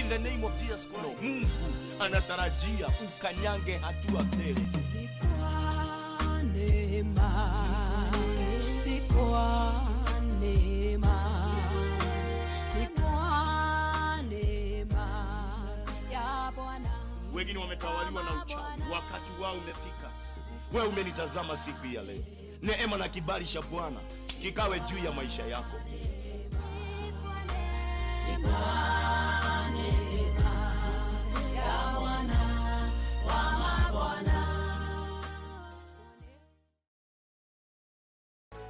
In the name of Jesus Christ, Mungu anatarajia ukanyange hatua mbele. Wengine wametawaliwa na uchawi, wakati wao umefika. Wewe umenitazama siku ya leo. Neema na kibali cha Bwana kikawe juu ya maisha yako.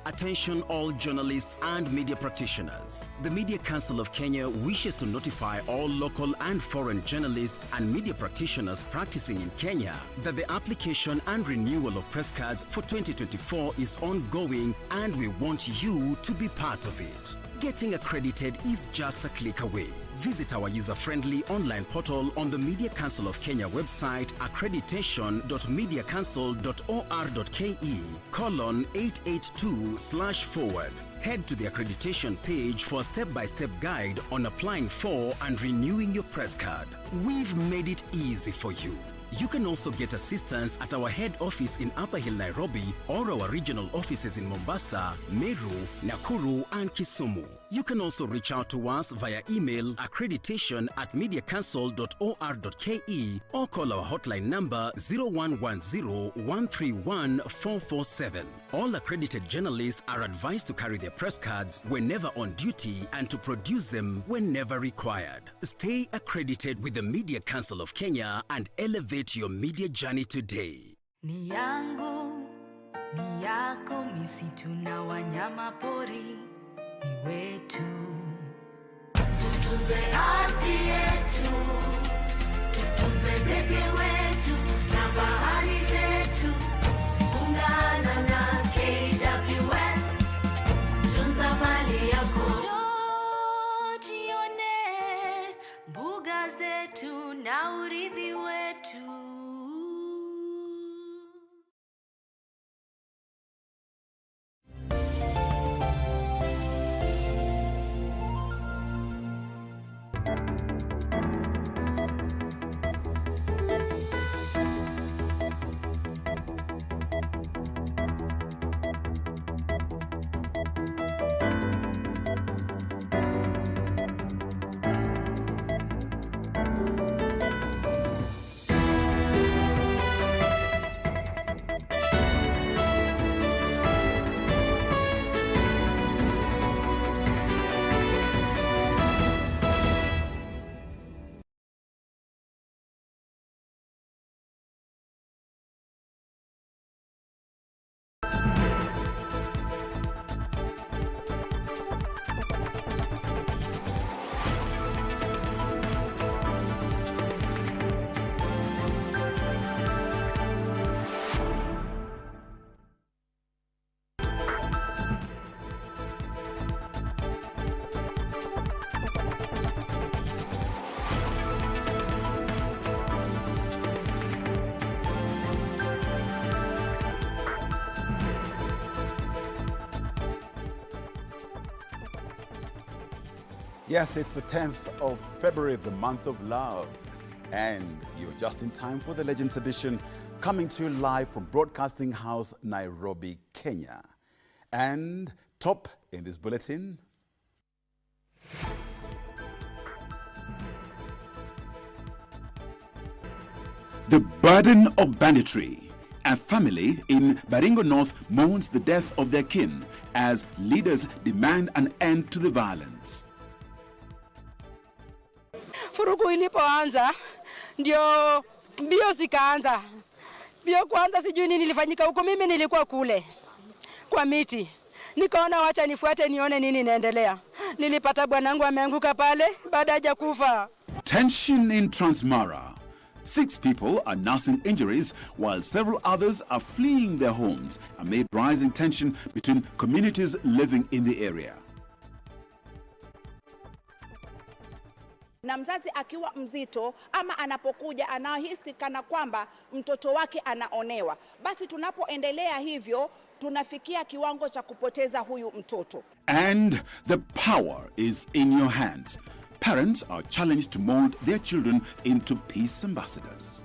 Attention all journalists and media practitioners. The Media Council of Kenya wishes to notify all local and foreign journalists and media practitioners practicing in Kenya that the application and renewal of press cards for 2024 is ongoing and we want you to be part of it. Getting accredited is just a click away. Visit our user-friendly online portal on the Media Council of Kenya website accreditation.mediacouncil.or.ke:882/forward. Head to the accreditation page for a step-by-step guide on applying for and renewing your press card. We've made it easy for you. You can also get assistance at our head office in Upper Hill, Nairobi, or our regional offices in Mombasa, Meru, Nakuru, and Kisumu. You can also reach out to us via email accreditation@mediacouncil.or.ke or call our hotline number 0110-131-447. All accredited journalists are advised to carry their press cards whenever on duty and to produce them whenever required. Stay accredited with the Media Council of Kenya and elevate your media journey today. Ni yangu, ni yako, misitu na wanyama pori ni wetu. Tutunze ardhi yetu, tutunze ndege wetu na bahari zetu. Ungana na KWS, tunza mali yako. Jione mbuga zetu na urithi wetu. Yes, it's the 10th of February, the month of love. And you're just in time for the Legends Edition, coming to you live from Broadcasting House, Nairobi, Kenya. And top in this bulletin. The burden of banditry. A family in Baringo North mourns the death of their kin as leaders demand an end to the violence. Furugu ilipoanza ndio mbio zikaanza. Mbio kwanza sijui nini nilifanyika huko, mimi nilikuwa kule kwa miti. Nikaona wacha nifuate nione nini inaendelea. Nilipata bwanangu ameanguka pale baada ya kufa. Tension in Transmara. 6 people are nursing injuries while several others are fleeing their homes amid rising tension between communities living in the area. Na mzazi akiwa mzito ama anapokuja anahisi kana kwamba mtoto wake anaonewa, basi tunapoendelea hivyo tunafikia kiwango cha kupoteza huyu mtoto. And the power is in your hands. Parents are challenged to mold their children into peace ambassadors.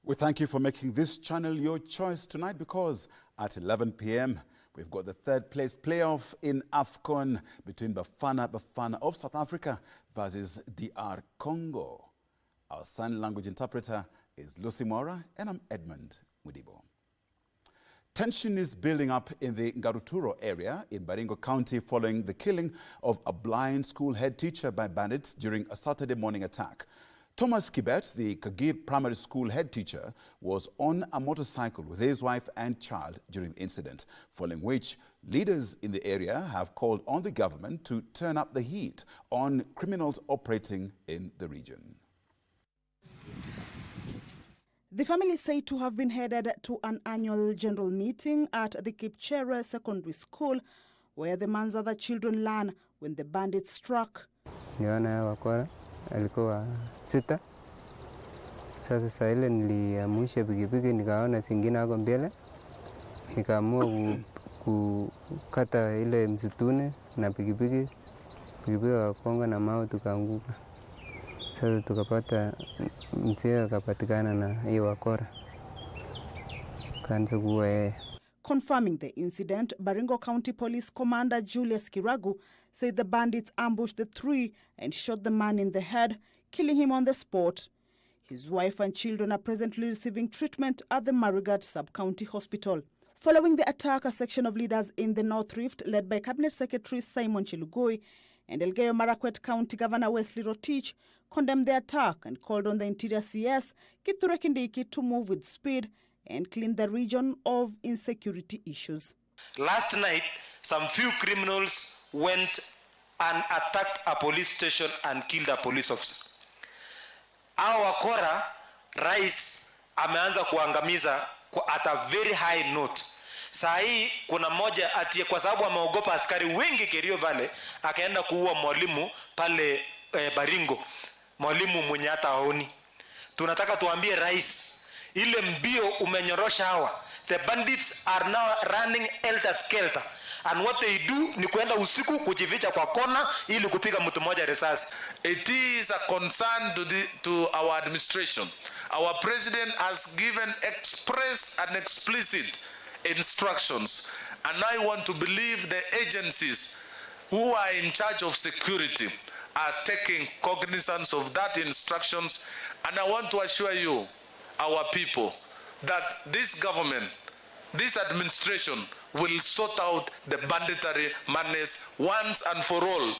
We thank you for making this channel your choice tonight, because at 11 p.m. we've got the third place playoff in AFCON between Bafana of South Africa versus DR Congo. Our sign language interpreter is Lucy Mora, and I'm Edmund Mudibo. Tension is building up in the Ngaruturo area in Baringo County following the killing of a blind school head teacher by bandits during a Saturday morning attack. Thomas Kibet, the Kagib primary school head teacher, was on a motorcycle with his wife and child during the incident, following which leaders in the area have called on the government to turn up the heat on criminals operating in the region. The family is said to have been headed to an annual general meeting at the Kipchere Secondary School, where the Manzada children learn when the bandits struck. Alikuwa 6. Sasa saa ile niliamsha pikipiki, nikaona singine hapo mbele, nikaamua kukata ile msituni na pikipiki kakonga na mawe, tukaanguka. Sasa tukapata mzee akapatikana na hiyo wakora, kaanza kuua yeye. Confirming the incident, Baringo County Police Commander Julius Kiragu said the bandits ambushed the three and shot the man in the head, killing him on the spot. His wife and children are presently receiving treatment at the Marigat Sub-County Hospital. Following the attack, a section of leaders in the North Rift, led by Cabinet Secretary Simon Chelugui and Elgeyo Marakwet County Governor Wesley Rotich, condemned the attack and called on the Interior CS, Kithure Kindiki, to move with speed and clean the region of insecurity issues. Last night, some few criminals went and attacked a police station and killed a police officer. Our wakora, rais ameanza kuangamiza at a very high note. Saa hii kuna mmoja ati kwa sababu ameogopa askari wengi Kerio Valley, akaenda kuua mwalimu pale Baringo. Mwalimu mwenye hata haoni. Tunataka tuambie rais, ile mbio umenyorosha hawa. The bandits are now running helter-skelter. And what they do ni kuenda usiku kujificha kwa kona ili kupiga mtu mmoja risasi. It is a concern to our administration. Our president has given express and explicit instructions, and I want to believe the agencies who are in charge of security are taking cognizance of that instructions, and I want to assure you, our people, that this government, this administration will sort out the banditry madness once and for all.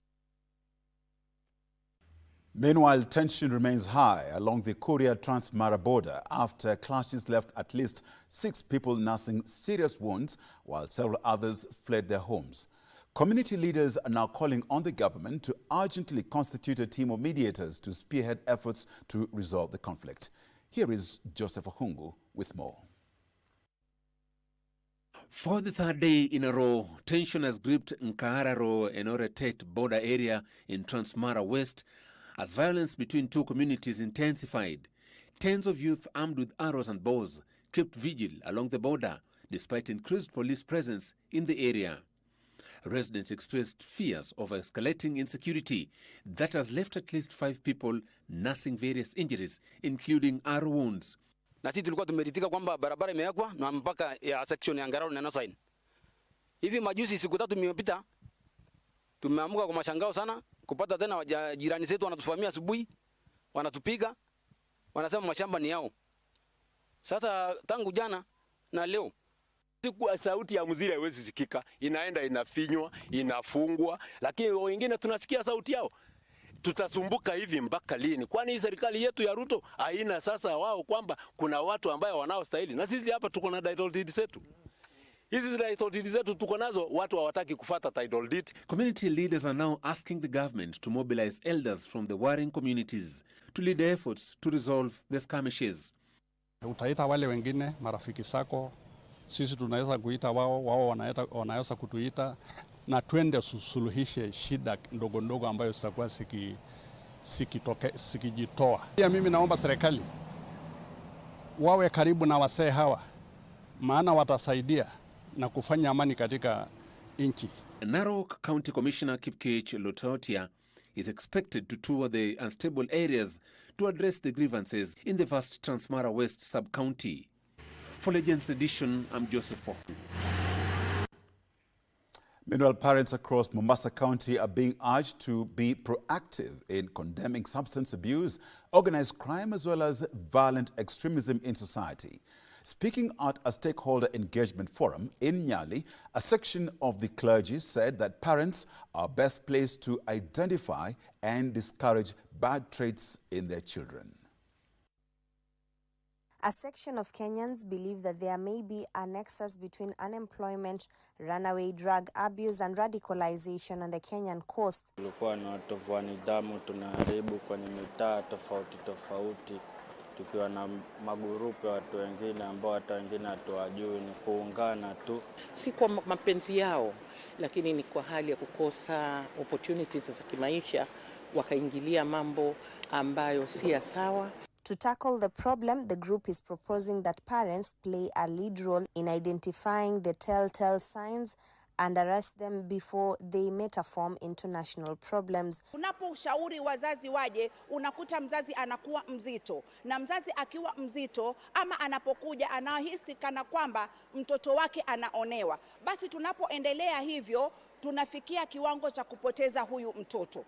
Meanwhile, tension remains high along the Korea-Transmara border after clashes left at least 6 people nursing serious wounds, while several others fled their homes. Community leaders are now calling on the government to urgently constitute a team of mediators to spearhead efforts to resolve the conflict. Here is Joseph Ohungu with more. For the third day in a row, tension has gripped Nkaararo and Oretet border area in Transmara West as violence between two communities intensified. Tens of youth armed with arrows and bows kept vigil along the border despite increased police presence in the area. Residents expressed fears of escalating insecurity that has left at least 5 people nursing various injuries, including arrow wounds. Na sisi tulikuwa tumeritika kwamba barabara imewekwa na mpaka ya section ya Ngararo na Nosain. Hivi majuzi siku 3 imepita, tumeamuka kwa mashangao sana kupata tena jirani zetu wanatufamia asubuhi, wanatupiga, wanasema mashamba ni yao. Sasa tangu jana na leo siku sauti ya mzira haiwezi sikika, inaenda inafinywa, inafungwa, lakini wengine tunasikia sauti yao. Tutasumbuka hivi mpaka lini? Kwani hii serikali yetu ya Ruto haina sasa wao kwamba kuna watu ambao wanaostahili? Na sisi hapa tuko na title deed zetu. Hizi title deed zetu tuko nazo, watu hawataki kufuata title deed. Community leaders are now asking the government to mobilize elders from the warring communities to lead efforts to resolve the skirmishes. Utaita wale wengine marafiki zako, sisi tunaweza kuita wao wanaweza kutuita, na twende suluhishe shida ndogo ndogo ambayo zitakuwa sikijitoa. Pia mimi naomba serikali wawe karibu na wasee hawa, maana watasaidia na kufanya amani katika nchi. Narok County Commissioner Kipkech Lototia is expected to tour the unstable areas to address the grievances in the vast Transmara West sub-county. For Legends Edition, I'm Joseph Wahun. Meanwhile, parents across Mombasa County are being urged to be proactive in condemning substance abuse, organized crime, as well as violent extremism in society. Speaking at a stakeholder engagement forum in Nyali, a section of the clergy said that parents are best placed to identify and discourage bad traits in their children. A section of Kenyans believe that there may be a nexus between unemployment, runaway drug abuse and radicalization on the Kenyan coast. Tulikuwa na watovu wa nidhamu, tunaharibu kwenye mitaa tofauti tofauti, tukiwa na magurupu ya watu wengine ambao hata wengine hatuwajui, ni kuungana tu. Si kwa mapenzi yao, lakini ni kwa hali ya kukosa opportunities za kimaisha, wakaingilia mambo ambayo si sawa. To tackle the problem, the group is proposing that parents play a lead role in identifying the telltale signs and arrest them before they metaform into national problems. Unaposhauri wazazi waje, unakuta mzazi anakuwa mzito, na mzazi akiwa mzito ama anapokuja anahisi kana kwamba mtoto wake anaonewa. Basi tunapoendelea hivyo, tunafikia kiwango cha kupoteza huyu mtoto.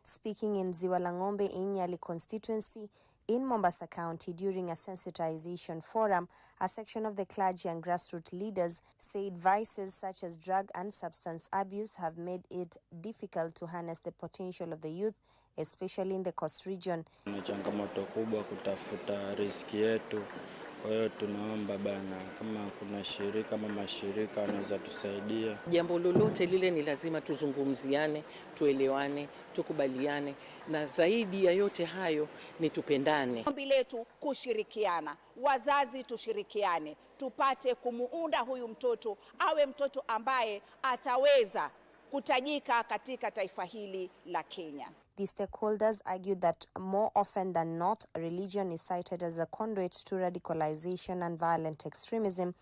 Speaking in Ziwalangombe in Nyali constituency in Mombasa County during a sensitization forum, a section of the clergy and grassroots leaders said vices such as drug and substance abuse have made it difficult to harness the potential of the youth, especially in the coast region. Ni changamoto kubwa kutafuta riziki yetu. Kwa hiyo tunaomba bana, kama kuna shirika ama mashirika wanaweza tusaidia. Jambo lolote lile ni lazima tuzungumziane, tuelewane, tukubaliane, na zaidi ya yote hayo ni tupendane. Ombi letu kushirikiana, wazazi tushirikiane, tupate kumuunda huyu mtoto awe mtoto ambaye ataweza kutajika katika taifa hili la Kenya. The stakeholders argued that more often than not, religion is cited as a conduit to radicalization and violent extremism,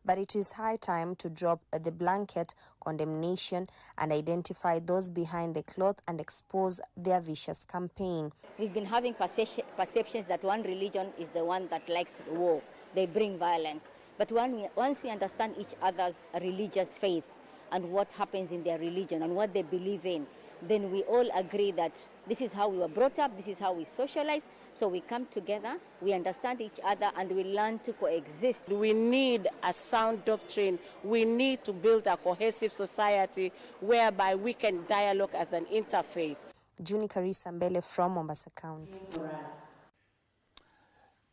but it is high time to drop the blanket condemnation and identify those behind the cloth and expose their vicious campaign. We've been having perceptions that one religion is the one that likes war, they bring violence. But once we understand each other's religious faith and what happens in their religion and what they believe in, then we all agree that this is how we were brought up, this is how we socialize, so we come together, we understand each other, and we learn to coexist. We need a sound doctrine. We need to build a cohesive society whereby we can dialogue as an interfaith. Juni Karisa Mbele from Mombasa County.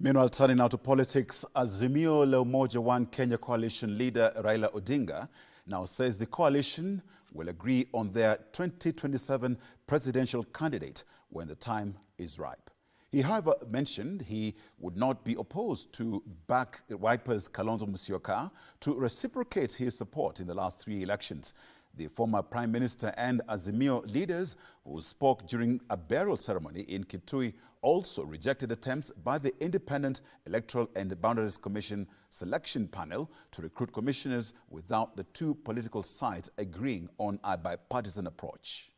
Meanwhile, turning now to politics, Azimio la Umoja One Kenya coalition leader Raila Odinga now says the coalition will agree on their 2027 presidential candidate when the time is ripe. He, however, mentioned he would not be opposed to back Wiper's Kalonzo Musyoka to reciprocate his support in the last 3 elections. The former Prime Minister and Azimio leaders who spoke during a burial ceremony in Kitui also rejected attempts by the Independent Electoral and Boundaries Commission selection panel to recruit commissioners without the two political sides agreeing on a bipartisan approach.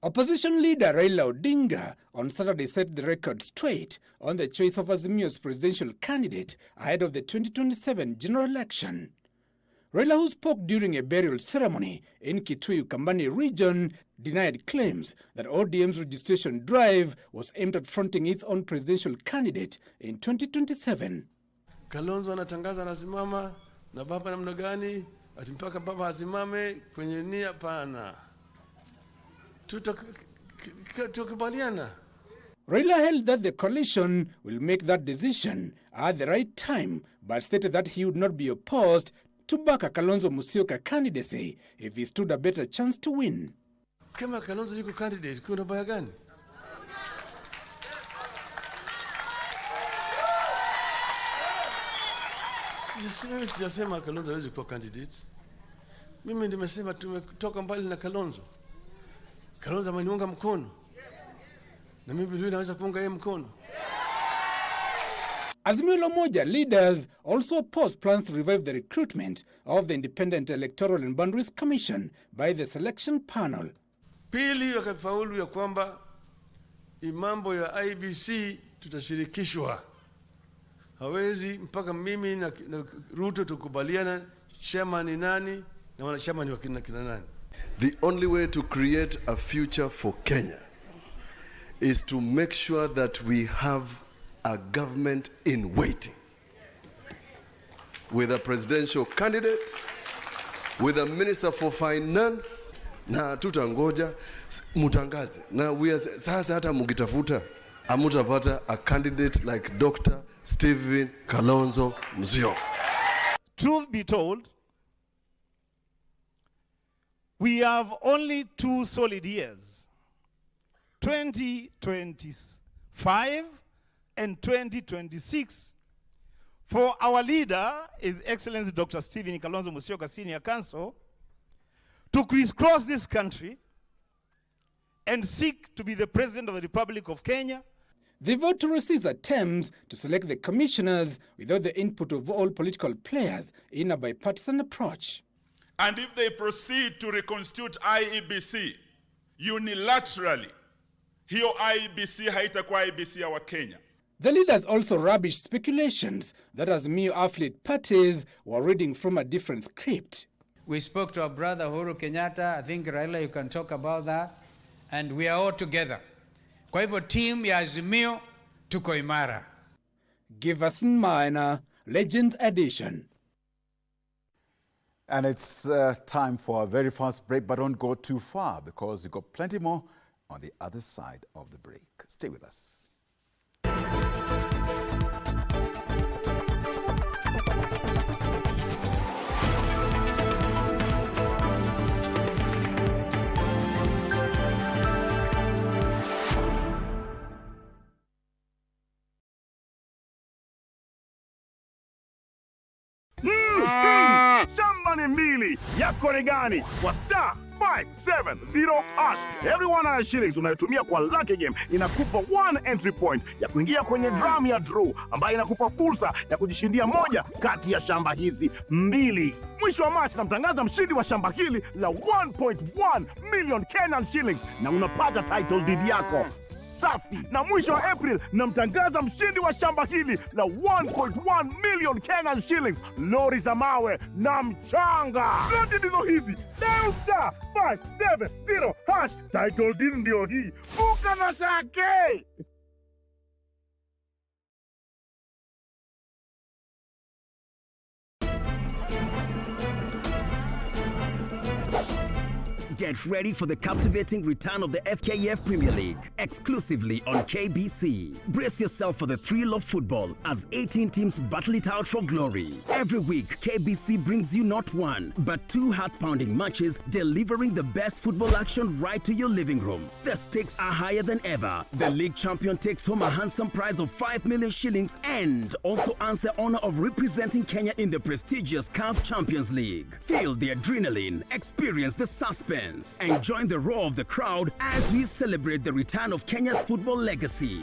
Opposition leader Raila Odinga on Saturday set the record straight on the choice of Azimio's presidential candidate ahead of the 2027 general election. Raila, who spoke during a burial ceremony in Kitui, Ukambani region, denied claims that ODM's registration drive was aimed at fronting its own presidential candidate in 2027. Kalonzo anatangaza anasimama na baba namna gani ati mpaka baba asimame kwenye nia pana. Tutakubaliana. Raila held that the coalition will make that decision at the right time, but stated that he would not be opposed to back a Kalonzo Musyoka candidacy if he stood a better chance to win. Kama Kalonzo yuko candidate, kuna baya gani? Sijasema Kalonzo hawezi kuwa candidate. Mimi nimesema tumetoka mbali na Kalonzo. Kalonzo ameniunga mkono. Na mimi vile naweza kuunga yeye mkono. Azimio la Umoja leaders also opposed plans to revive the recruitment of the Independent Electoral and Boundaries Commission by the selection panel. Pili, wakafaulu ya kwamba mambo ya IBC tutashirikishwa. Hawezi mpaka mimi na Ruto tukubaliana chairman ni nani na wanachama ni wakina nani. The only way to create a future for Kenya is to make sure that we have a government in waiting, with a presidential candidate, with a minister for finance, na tutangoja mutangaze. Na sasa hata mukitafuta amutapata a candidate like Dr. Stephen Kalonzo Musyoka. Truth be told, we have only 2 solid years, 2025 and 2026, for our leader, His Excellency Dr. Stephen Kalonzo Musyoka, Senior Counsel, to crisscross this country and seek to be the President of the Republic of Kenya. The voters attempts to select the commissioners without the input of all political players in a bipartisan approach. And if they proceed to reconstitute IEBC unilaterally, hiyo IEBC haitakuwa IEBC ya Wakenya. The leaders also rubbished speculations that Azimio affiliate parties were reading from a different script. We spoke to our brother Uhuru Kenyatta. I think Raila, you can talk about that. And we are all together. Kwa hivyo team ya Azimio tuko imara. Give us Minor, Legends Edition. And it's time for a very fast break, but don't go too far because we've got plenty more on the other side of the break. Stay with us. Shamba ni mbili, yako ni gani? Kwa star 570 hash. Everyone has shillings unayotumia kwa Lucky Game inakupa 1 entry point ya kuingia kwenye drum ya draw ambayo inakupa fursa ya kujishindia moja kati ya shamba hizi mbili. Mwisho wa March namtangaza mshindi wa shamba hili la 1.1 million Kenyan shillings na unapata title deed yako. Safi. Na mwisho wa April namtangaza mshindi wa shamba hili la 1.1 million Kenyan shillings, lori za mawe na mchanga. Zote ndizo hizi. Dial star 570 hash. Title deed ndio hii. Buka na shake. Get ready for the captivating return of the FKF Premier League, exclusively on KBC. Brace yourself for the thrill of football as 18 teams battle it out for glory. Every week, KBC brings you not one, but 2 heart-pounding matches, delivering the best football action right to your living room. The stakes are higher than ever. The league champion takes home a handsome prize of 5 million shillings and also earns the honor of representing Kenya in the prestigious CAF Champions League. Feel the adrenaline, experience the suspense, and join the roar of the crowd as we celebrate the return of Kenya's football legacy.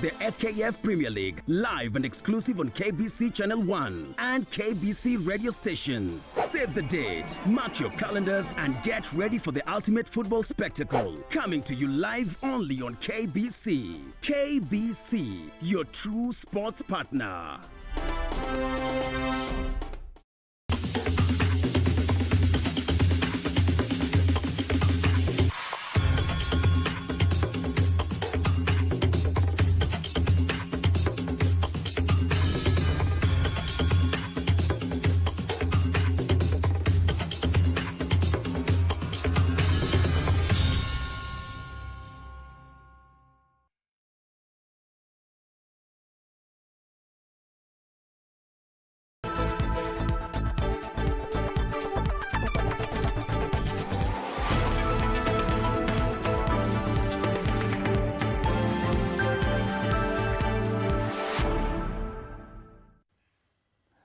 The FKF Premier League, live and exclusive on KBC Channel 1 and KBC radio stations. Save the date, mark your calendars, and get ready for the ultimate football spectacle. Coming to you live only on KBC. KBC, your true sports partner.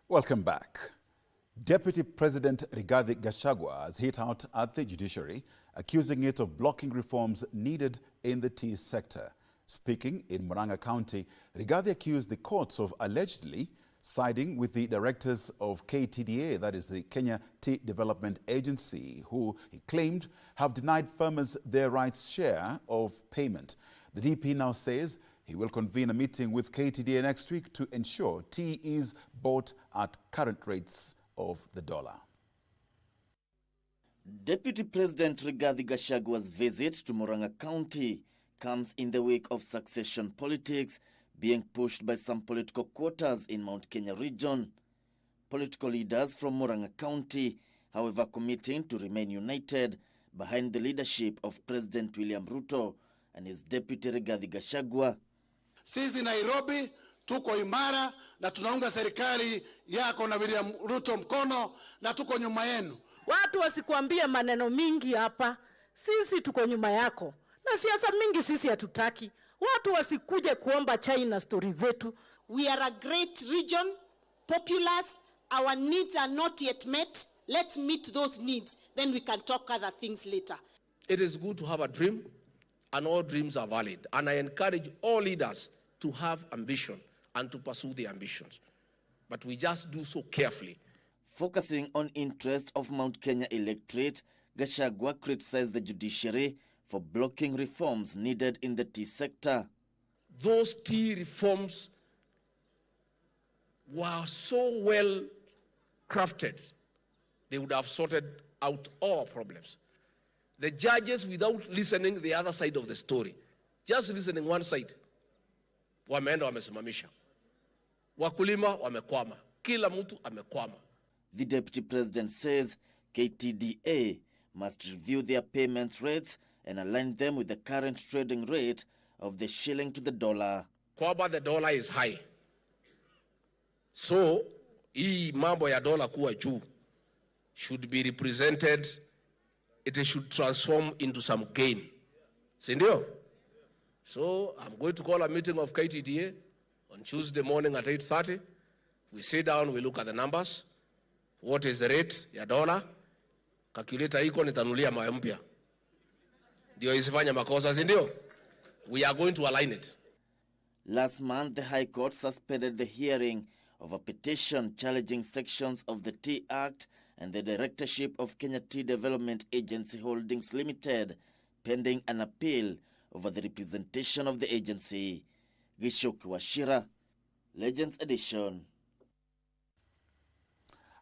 Welcome back. Deputy President Rigathi Gachagua has hit out at the judiciary, accusing it of blocking reforms needed in the tea sector. Speaking in Murang'a County, Rigathi accused the courts of allegedly siding with the directors of KTDA, that is the Kenya Tea Development Agency, who he claimed have denied farmers their rights share of payment. The DP now says he will convene a meeting with KTDA next week to ensure tea is bought at current rates of the dollar. Deputy President Rigathi Gachagwa's visit to Murang'a County comes in the wake of succession politics being pushed by some political quarters in Mount Kenya region. Political leaders from Murang'a County, however, committing to remain united behind the leadership of President William Ruto and his deputy Rigathi Gachagua. Sisi Nairobi tuko imara na tunaunga serikali yako na William Ruto mkono na tuko nyuma yenu. Watu wasikuambie maneno mingi hapa. Sisi tuko nyuma yako. Na siasa mingi sisi hatutaki. Watu wasikuje kuomba China stories zetu. We are a great region, populous. Our needs are not yet met. Let's meet those needs. Then we can talk other things later. It is good to have a dream, and all dreams are valid. And I encourage all leaders to have ambition and to pursue their ambitions. But we just do so carefully. Focusing on interests of Mount Kenya electorate, Gachagua criticized the judiciary for blocking reforms needed in the tea sector. Those tea reforms were so well crafted, they would have sorted out all problems. The judges, without listening the other side of the story, just listening one side, wameenda wamesimamisha. Wakulima wamekwama. Kila mtu amekwama. The deputy president says KTDA must review their payment rates and align them with the current trading rate of the shilling to the dollar. Kwamba the dollar is high. So, hii mambo ya dollar kuwa juu should be represented, it should transform into some gain. Sindio? So, I'm going to call a meeting of KTDA on Tuesday morning at 8:30. We sit down, we look at the numbers. What is the rate ya dollar? Calculator iko nitanulia mawe mpya. Ndio isifanye makosa, si ndio? We are going to align it. Last month, the High Court suspended the hearing of a petition challenging sections of the Tea Act and the directorship of Kenya Tea Development Agency Holdings Limited, pending an appeal over the representation of the agency. Gishoki Washira, Legends Edition.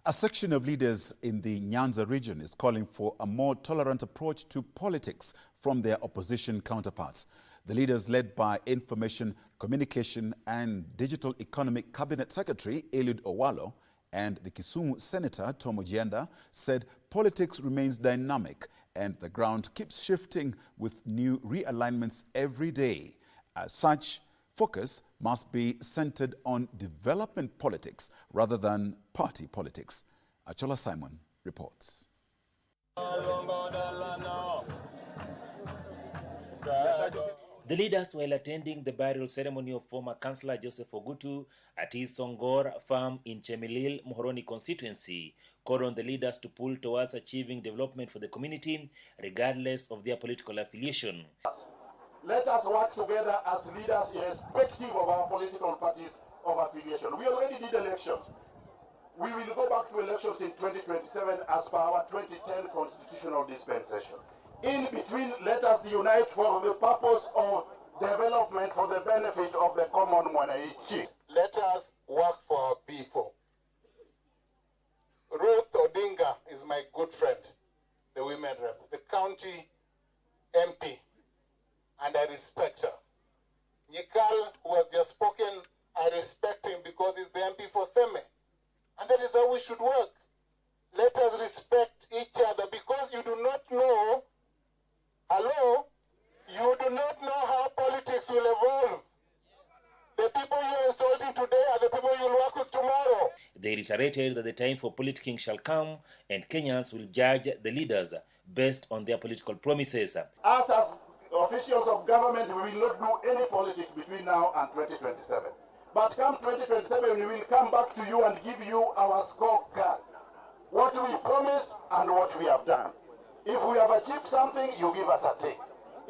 A section of leaders in the Nyanza region is calling for a more tolerant approach to politics from their opposition counterparts. The leaders, led by Information, Communication and Digital Economic Cabinet Secretary Eliud Owalo and the Kisumu Senator Tom Ojienda, said politics remains dynamic and the ground keeps shifting with new realignments every day. As such, focus must be centered on development politics rather than party politics. Achola Simon reports. The leaders, while attending the burial ceremony of former Councillor Joseph Ogutu at his Songor farm in Chemilil, Muhoroni constituency, called on the leaders to pull towards achieving development for the community, regardless of their political affiliation. Let us work together as leaders irrespective of our political parties of affiliation. We already did elections. We will go back to elections in 2027 as per our 2010 constitutional dispensation. In between, let us unite for the purpose of development for the benefit of the common mwananchi. Let us work for our people. Ruth Odinga is my good friend, the women rep, the county MP, and I respect her. Nyikal, who has just spoken, I respect him because he's the MP for Seme. And that is how we should work. Let us respect each other because you do not know, hello, you do not know how politics will evolve. The people you are insulting today are the people you will work with tomorrow. They reiterated that the time for politicking shall come and Kenyans will judge the leaders based on their political promises. Us as officials of government, we will not do any politics between now and 2027. But come 2027, we will come back to you and give you our scorecard. What we promised and what we have done. If we have achieved something, you give us a tick.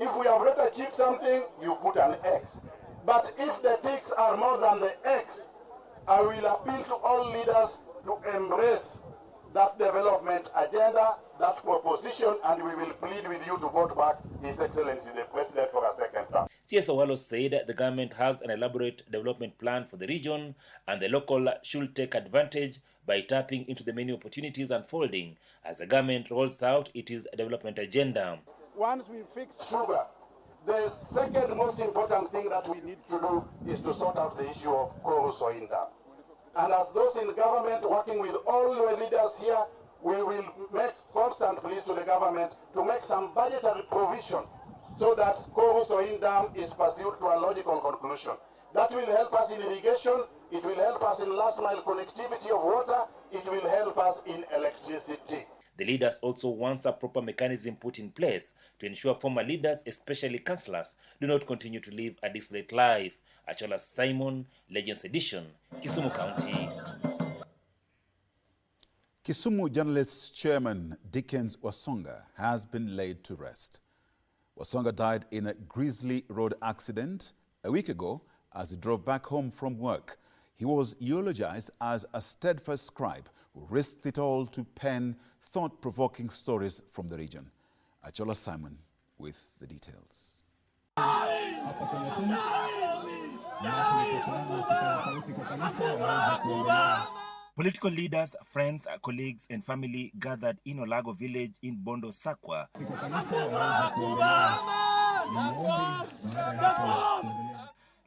If we have already achieved something, you put an X. But if the ticks are more than the X, I will appeal to all leaders to embrace that development agenda, that proposition, and we will plead with you to vote back His Excellency the President for a second term. CS Owalo said the government has an elaborate development plan for the region and the local should take advantage by tapping into the many opportunities unfolding as the government rolls out its development agenda. Once we fix sugar, the second most important thing that we need to do is to sort out the issue of Chorus Oinda. And as those in government working with all the leaders here, we will make constant pleas to the government to make some budgetary provision so that Chorus Oinda is pursued to a logical conclusion. That will help us in irrigation, it will help us in last mile connectivity of water, it will help us in electricity. The leaders also want a proper mechanism put in place to ensure former leaders, especially councillors, do not continue to live a desolate life. Achola Simon, Legends Edition, Kisumu County. Kisumu journalist chairman Dickens Wasunga has been laid to rest. Wasunga died in a grisly road accident a week ago as he drove back home from work. He was eulogized as a steadfast scribe who risked it all to pen thought-provoking stories from the region. Achola Simon with the details. Political leaders, friends, colleagues and family gathered in Olago village in Bondo Sakwa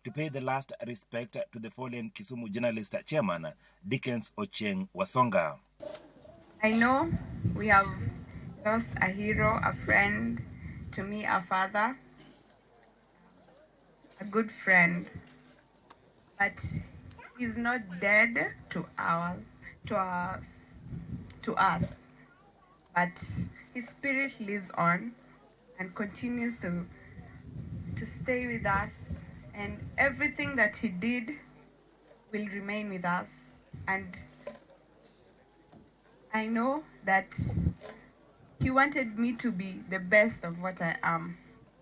to pay the last respect to the fallen Kisumu journalist chairman, Dickens Ocheng Wasonga. I know we have lost a hero, a friend, to me a father, a good friend, but he's not dead to us, but his spirit lives on and continues to stay with us, and everything that he did will remain with us. And I know that he wanted me to be the best of what I am,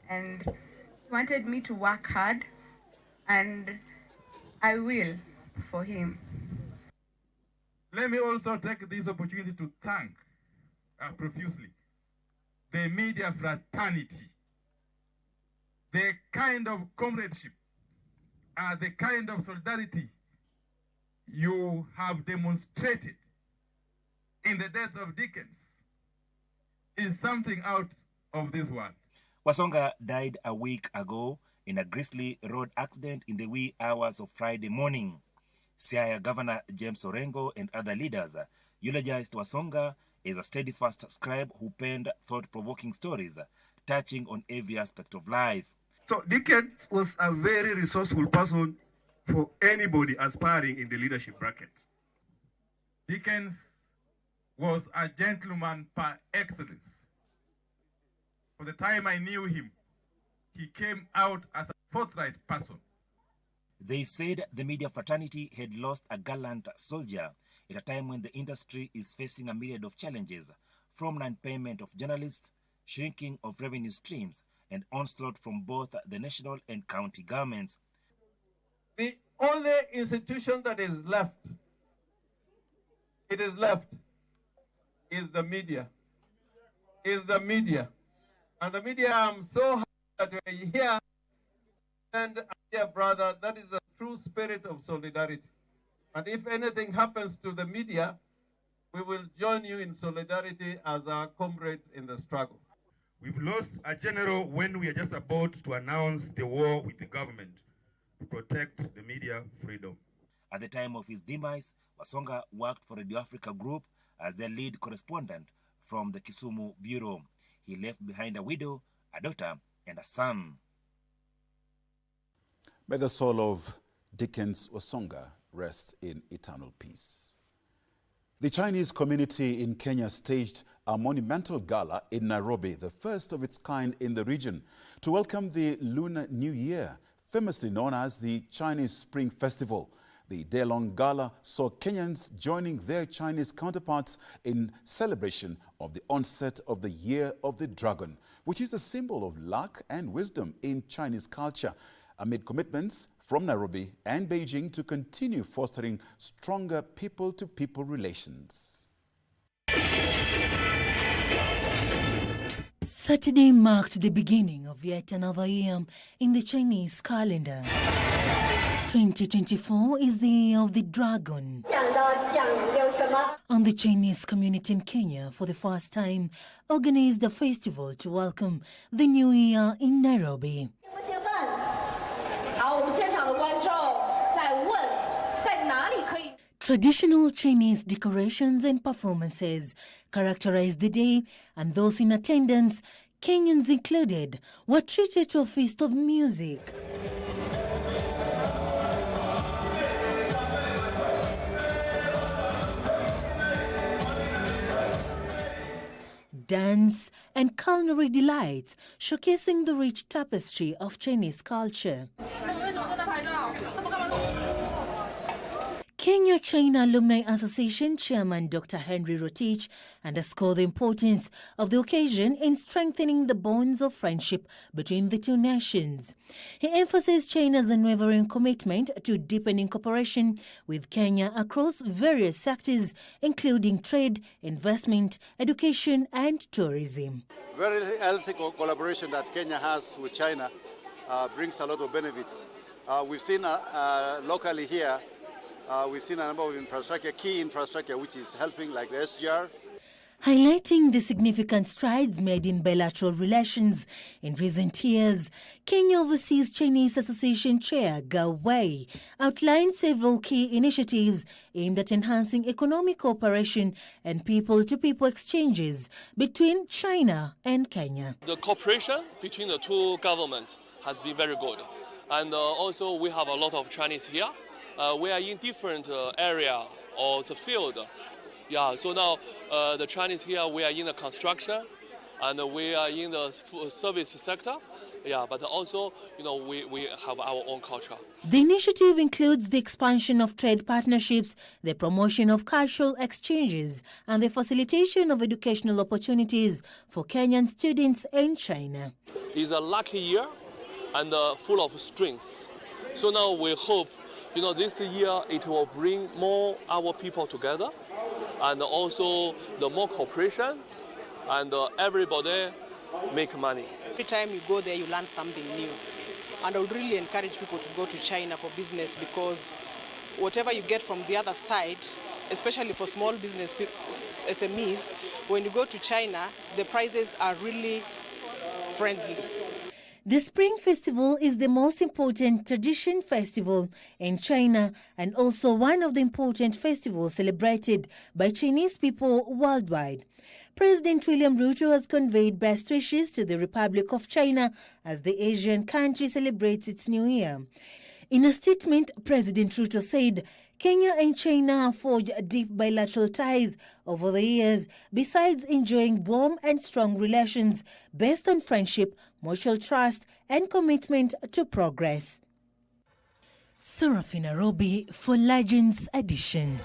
and he wanted me to work hard, and I will for him. Let me also take this opportunity to thank profusely the media fraternity, the kind of comradeship, the kind of solidarity you have demonstrated in the death of Dickens is something out of this world. Wasonga died a week ago in a grisly road accident in the wee hours of Friday morning. Siaya Governor James Orengo and other leaders eulogized Wasonga as a steadfast scribe who penned thought-provoking stories touching on every aspect of life. So Dickens was a very resourceful person for anybody aspiring in the leadership bracket. Dickens was a gentleman par excellence. For the time I knew him, he came out as a forthright person. They said the media fraternity had lost a gallant soldier at a time when the industry is facing a myriad of challenges, from non-payment of journalists, shrinking of revenue streams, and onslaught from both the national and county governments. The only institution that is left, is the media. Is the media. And the media, I'm so happy that we're here. And dear brother, that is a true spirit of solidarity. And if anything happens to the media, we will join you in solidarity as our comrades in the struggle. We've lost a general when we are just about to announce the war with the government to protect the media freedom. At the time of his demise, Wasonga worked for Radio Africa Group as their lead correspondent from the Kisumu Bureau. He left behind a widow, a daughter, and a son. May the soul of Dickens Wasonga rest in eternal peace. The Chinese community in Kenya staged a monumental gala in Nairobi, the first of its kind in the region, to welcome the Lunar New Year, famously known as the Chinese Spring Festival. The day-long gala saw Kenyans joining their Chinese counterparts in celebration of the onset of the Year of the Dragon, which is a symbol of luck and wisdom in Chinese culture, amid commitments from Nairobi and Beijing to continue fostering stronger people-to-people relations. Saturday marked the beginning of yet another year in the Chinese calendar. 2024 is the Year of the Dragon. And the Chinese community in Kenya, for the first time, organized a festival to welcome the new year in Nairobi. Traditional Chinese decorations and performances characterized the day, and those in attendance, Kenyans included, were treated to a feast of music. Dance and culinary delights, showcasing the rich tapestry of Chinese culture. Kenya-China Alumni Association Chairman Dr. Henry Rotich underscored the importance of the occasion in strengthening the bonds of friendship between the two nations. He emphasized China's unwavering commitment to deepening cooperation with Kenya across various sectors, including trade, investment, education, and tourism. Very healthy collaboration that Kenya has with China brings a lot of benefits. We've seen locally here, we've seen a number of infrastructure, key infrastructure, which is helping, like the SGR. Highlighting the significant strides made in bilateral relations in recent years, Kenya Overseas Chinese Association Chair Gao Wei outlined several key initiatives aimed at enhancing economic cooperation and people-to-people exchanges between China and Kenya. The cooperation between the two governments has been very good. And also we have a lot of Chinese here. We are in different area of the field. Yeah, so now the Chinese here, we are in the construction and we are in the service sector. Yeah, but also, we have our own culture. The initiative includes the expansion of trade partnerships, the promotion of cultural exchanges, and the facilitation of educational opportunities for Kenyan students in China. It's a lucky year and full of strengths. So now we hope, this year it will bring more our people together, and also the more cooperation, and everybody make money. Every time you go there, you learn something new. And I would really encourage people to go to China for business, because whatever you get from the other side, especially for small business SMEs, when you go to China, the prices are really friendly. The Spring Festival is the most important tradition festival in China and also one of the important festivals celebrated by Chinese people worldwide. President William Ruto has conveyed best wishes to the Republic of China as the Asian country celebrates its new year. In a statement, President Ruto said Kenya and China have forged deep bilateral ties over the years, besides enjoying warm and strong relations based on friendship, mutual trust, and commitment to progress. Serafina Robi for Legends Edition.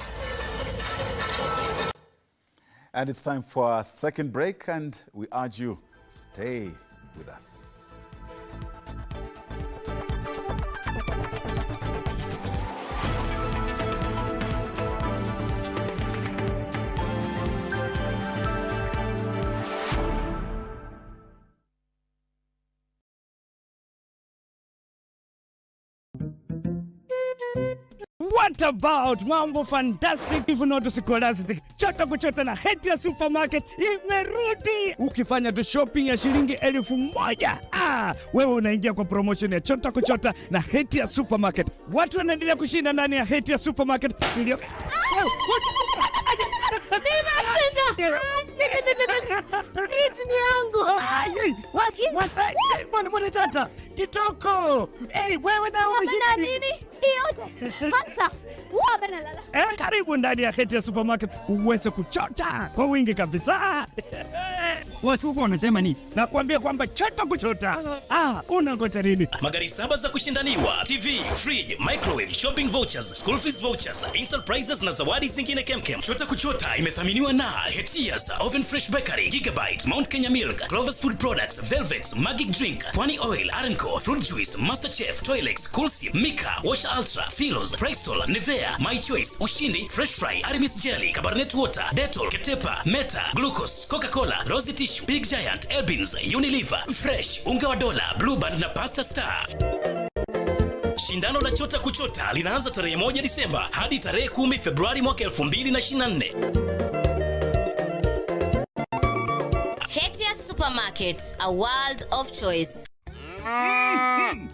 And it's time for our second break, and we urge you, stay with us. What about mambo fantastic even not scholastic? Chota kuchota na Hatia Supermarket imerudi. Ukifanya tu shopping ya shilingi 1,000, wewe unaingia kwa promotion ya chota kuchota na Hatia Supermarket. Watu wanaendelea kushinda ndani ya Hatia Supermarket. Mbona tata? Kitoko. Wewe na umeshinda nini? Karibu ndani ya Hatia Supermarket uweze kuchota kwa wingi kabisa. Wasunga wanasema nini? Nakwambia kwamba chota kuchota. Unangoja nini? Magari 7 za kushindaniwa, TV, fridge, microwave, shopping vouchers, school fees vouchers, instant prizes na zawadi zingine kemkem. Chota kuchota imethaminiwa na Hetias, Oven Fresh Bakery, Gigabyte, Mount Kenya Milk, Clover's Food Products, Velvet, Magic Drink, Pwani Oil, Arenco, Fruit Juice, Masterchef, Toilex, Coolsip, Mika, Wash Ultra, Philos, Prestol, Nivea, My Choice, Ushindi, Fresh Fry, Arimis Jelly, Cabernet Water, Dettol, Ketepa, Meta, Glucose, Coca-Cola, Rosy Tissue, Big Giant, Elbins, Unilever, Fresh, Unga wa Dola, Blue Band na Pasta Star. Shindano la chota kuchota linaanza tarehe 1 Disemba hadi tarehe 10 Februari mwaka 2024. Hetias Supermarket, a world of choice.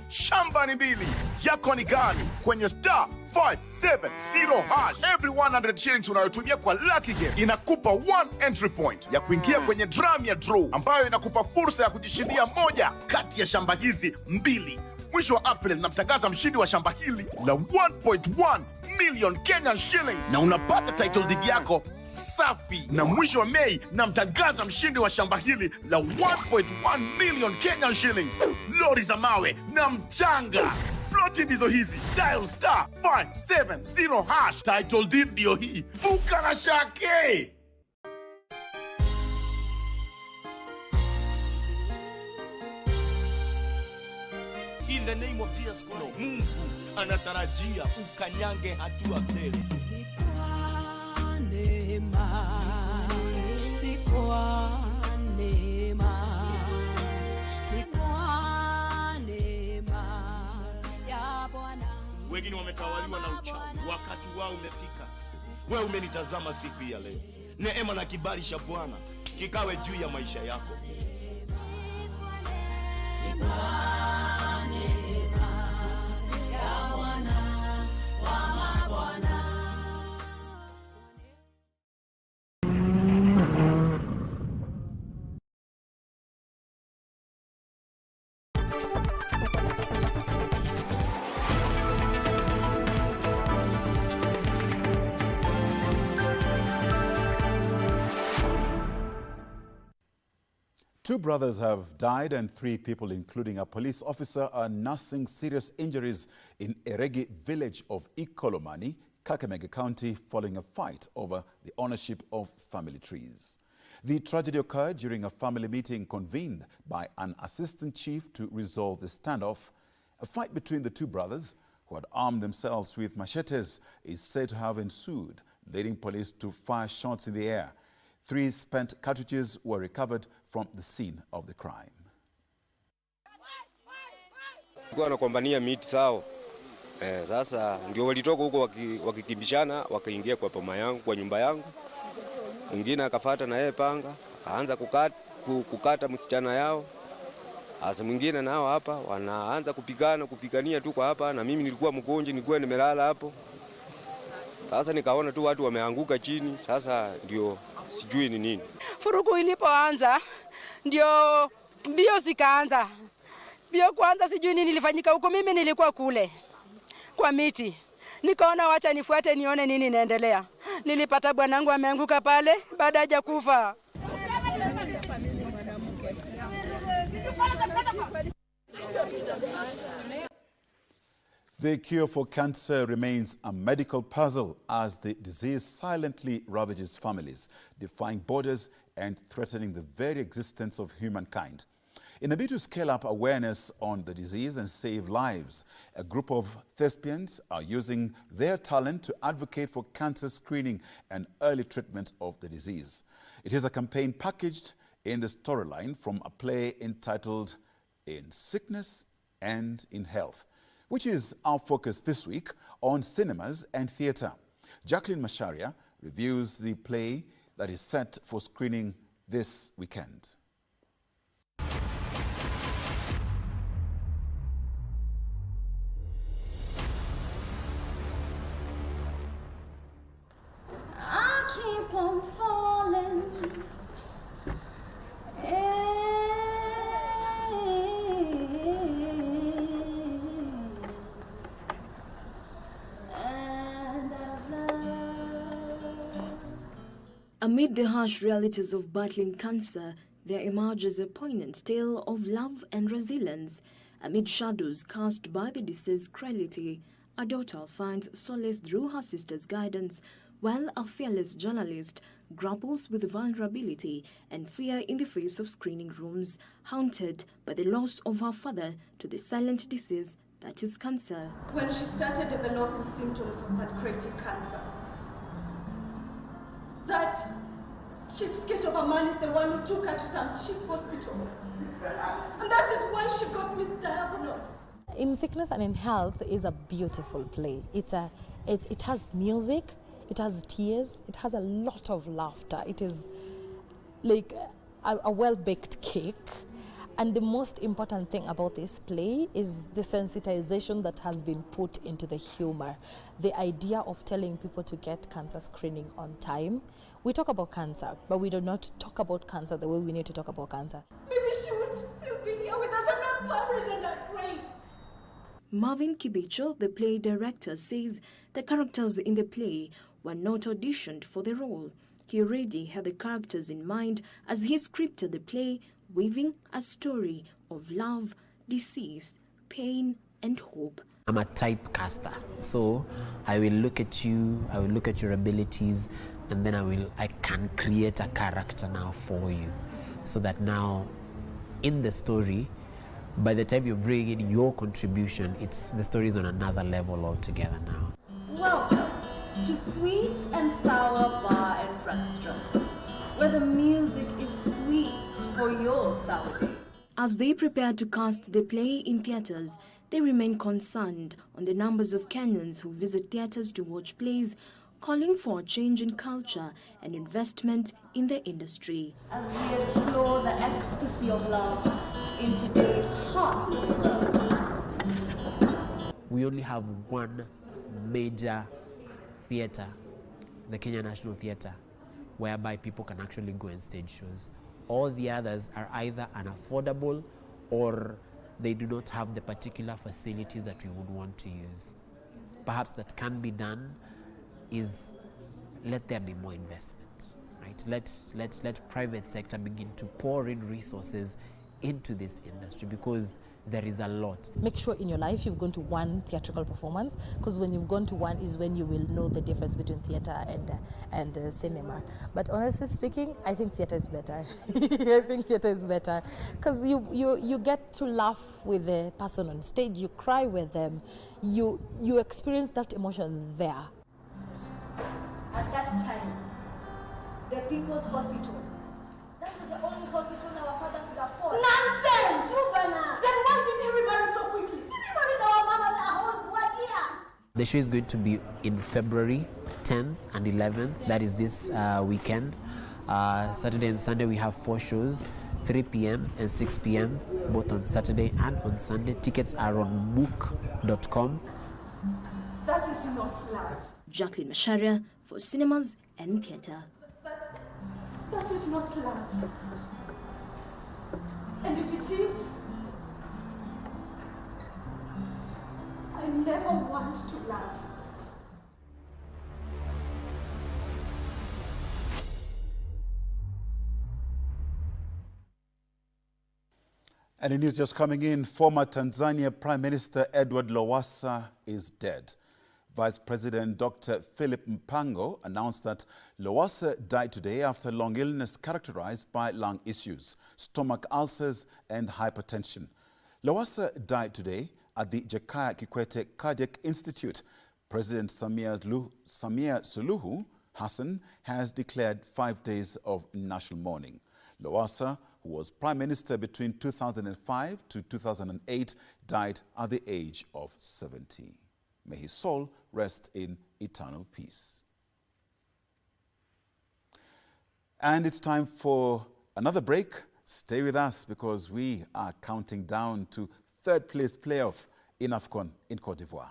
Shamba ni mbili, yako ni gani? Kwenye star 570 hash. Every 100 shillings unayotumia kwa Lucky Game inakupa 1 entry point ya kuingia kwenye drum ya draw ambayo inakupa fursa ya kujishindia moja kati ya shamba hizi mbili. Mwisho wa April namtangaza mshindi wa shamba hili la 1.1 million Kenyan shillings na unapata title deed yako safi. Na mwisho wa Mei namtangaza mshindi wa shamba hili la 1.1 million Kenyan shillings, lori za mawe na mchanga. Ploti ndizo hizi. Dial star 570 hash. Title deed ndio hii. Vuka na shake. In the name of Jesus Christ, Mungu anatarajia ukanyange hatua mbele. Wengine wametawaliwa na uchawi, wakati wao umefika. Wewe umenitazama siku ya leo. Neema na kibali cha Bwana kikawe juu ya maisha yako. Two brothers have died and 3 people, including a police officer, are nursing serious injuries in Eregi village of Ikolomani, Kakamega County, following a fight over the ownership of family trees. The tragedy occurred during a family meeting convened by an assistant chief to resolve the standoff. A fight between the two brothers, who had armed themselves with machetes, is said to have ensued, leading police to fire shots in the air. 3 spent cartridges were recovered from the scene of the crime. Kwa wanakombania miti sao. Sasa ndio walitoka huko wakikimbishana, wakaingia kwa poma yangu, kwa nyumba yangu. Mwingine akafuata na yeye panga, akaanza kukata msichana yao. Sasa mwingine nao hapa wanaanza kupigania tu kwa hapa, na mimi nilikuwa mgonjwa, nilikuwa nimelala hapo. Sasa nikaona tu watu wameanguka chini, sasa ndio sijui ni nini. Furugu ilipoanza ndio mbio zikaanza. Mbio kwanza sijui nini nilifanyika huko, mimi nilikuwa kule kwa miti. Nikaona wacha nifuate nione nini inaendelea. Nilipata bwanangu ameanguka pale baada haja kufa. The cure for cancer remains a medical puzzle as the disease silently ravages families, defying borders and threatening the very existence of humankind. In a bid to scale up awareness on the disease and save lives, a group of thespians are using their talent to advocate for cancer screening and early treatment of the disease. It is a campaign packaged in the storyline from a play entitled In Sickness and in Health, which is our focus this week on cinemas and theatre. Jacqueline Masharia reviews the play that is set for screening this weekend. I keep on falling. Amid the harsh realities of battling cancer, there emerges a poignant tale of love and resilience. Amid shadows cast by the deceased's cruelty, a daughter finds solace through her sister's guidance, while a fearless journalist grapples with vulnerability and fear in the face of screening rooms, haunted by the loss of her father to the silent disease that is cancer. When she started developing symptoms of pancreatic cancer, that cheapskate of a man is the one who took her to some cheap hospital. And that is why she got misdiagnosed. In Sickness and in Health is a beautiful play. It has music, it has tears, it has a lot of laughter. It is like a well-baked cake. And the most important thing about this play is the sensitization that has been put into the humor. The idea of telling people to get cancer screening on time. We talk about cancer, but we do not talk about cancer the way we need to talk about cancer. Maybe she would still be here with us and not buried in her grave. Marvin Kibicho, the play director, says the characters in the play were not auditioned for the role. He already had the characters in mind as he scripted the play, weaving a story of love, disease, pain, and hope. I'm a typecaster, so I will look at you, I will look at your abilities, and then I can create a character now for you, so that now in the story, by the time you bring in your contribution, the story is on another level altogether now. Welcome to Sweet and Sour Bar and Restaurant, where the music is sweet for your sour day. As they prepare to cast the play in theatres, they remain concerned on the numbers of Kenyans who visit theatres to watch plays, calling for a change in culture and investment in the industry. As we explore the ecstasy of love in today's heartless world. We only have one major theatre, the Kenya National Theatre, whereby people can actually go and stage shows. All the others are either unaffordable or they do not have the particular facilities that we would want to use. Perhaps that can be done is let there be more investment, right? Let private sector begin to pour in resources into this industry, because there is a lot. Make sure in your life you've gone to one theatrical performance, because when you've gone to one is when you will know the difference between theater and cinema. But honestly speaking, I think theater is better. I think theater is better because you get to laugh with the person on stage, you cry with them, you experience that emotion there. At that time, the People's Hospital, that was the only hospital our father could afford. Nonsense! Rubana! Then why did he remarry so quickly? He remarried our mom at our whole 1 year. The show is going to be in February 10th and 11th. That is this weekend. Saturday and Sunday we have 4 shows, 3 p.m. and 6 p.m. both on Saturday and on Sunday. Tickets are on mook.com. That is not love. Jacqueline Masharia for Cinemas and Theatre. That is not love. And if it is, I never want to love. And the news just coming in, former Tanzania Prime Minister Edward Lowassa is dead. Vice President Dr. Philip Mpango announced that Lowassa died today after a long illness characterized by lung issues, stomach ulcers and hypertension. Lowassa died today at the Jakaya Kikwete Cardiac Institute. President Samia Suluhu Hassan has declared 5 days of national mourning. Lowassa, who was Prime Minister between 2005 to 2008, died at the age of 70. May his soul rest in eternal peace. And it's time for another break. Stay with us because we are counting down to third place playoff in AFCON in Cote d'Ivoire.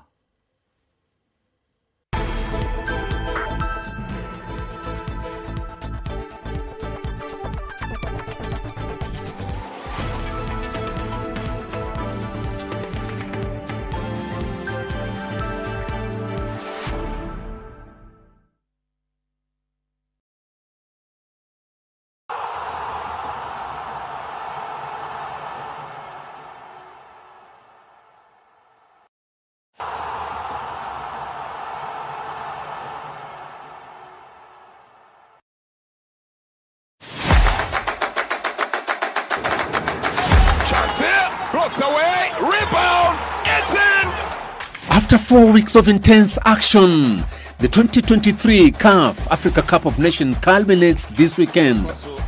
Poked away. Rebound. It's in. After 4 weeks of intense action, the 2023 CAF Africa Cup of Nations culminates this weekend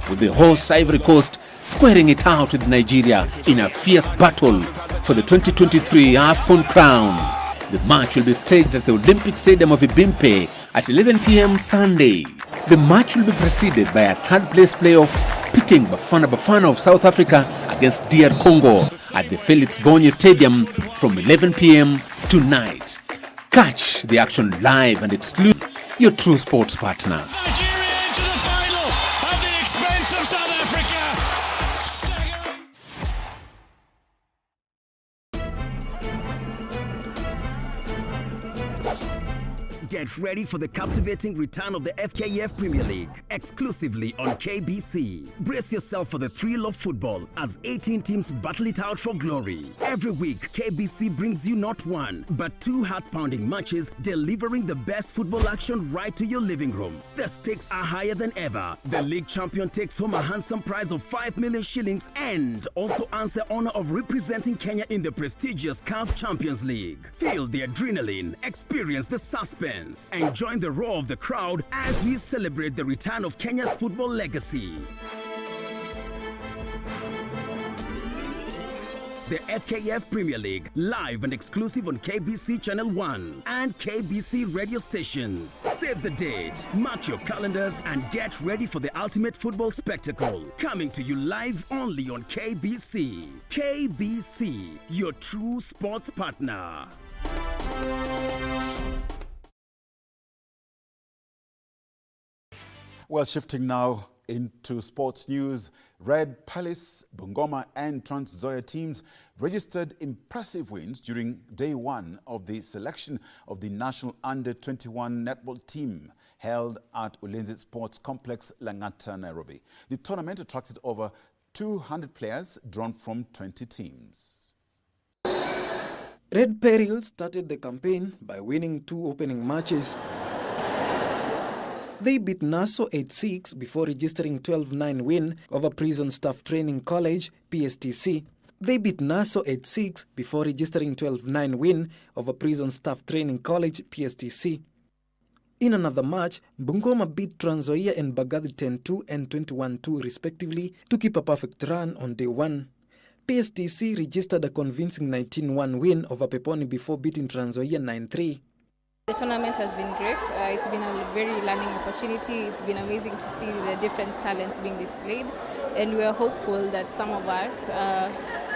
with the host Ivory Coast squaring it out with Nigeria in a fierce battle for the 2023 AFCON crown. The match will be staged at the Olympic Stadium of Ibimpe at 11 p.m. Sunday. The match will be preceded by a third-place playoff pitting Bafana Bafana of South Africa against DR Congo at the Felix Bonye Stadium from 11 p.m. tonight. Catch the action live and exclude your true sports partner. Nigeria into the final at the expense of South Africa. Get ready for the captivating return of the FKF Premier League, exclusively on KBC. Brace yourself for the thrill of football as 18 teams battle it out for glory. Every week, KBC brings you not one, but two heart-pounding matches, delivering the best football action right to your living room. The stakes are higher than ever. The league champion takes home a handsome prize of 5 million shillings and also earns the honor of representing Kenya in the prestigious CAF Champions League. Feel the adrenaline, experience the suspense, and join the roar of the crowd as we celebrate the return of Kenya's football legacy. The FKF Premier League, live and exclusive on KBC Channel 1 and KBC radio stations. Save the date, mark your calendars, and get ready for the ultimate football spectacle. Coming to you live only on KBC. KBC, your true sports partner. Well, shifting now into sports news, Red Palace, Bungoma and Trans Nzoia teams registered impressive wins during day one of the selection of the national under-21 netball team held at Ulinzi Sports Complex, Langata, Nairobi. The tournament attracted over 200 players drawn from 20 teams. Red Peril started the campaign by winning 2 opening matches. They beat Naso 8-6 before registering 12-9 win over Prison Staff Training College, PSTC. They beat Naso 8-6 before registering 12-9 win over Prison Staff Training College, PSTC. In another match, Bungoma beat Trans Nzoia and Bagathi 10-2 and 21-2 respectively to keep a perfect run on day one. PSTC registered a convincing 19-1 win over Peponi before beating Trans Nzoia 9-3. The tournament has been great. It's been a very learning opportunity. It's been amazing to see the different talents being displayed, and we are hopeful that some of us,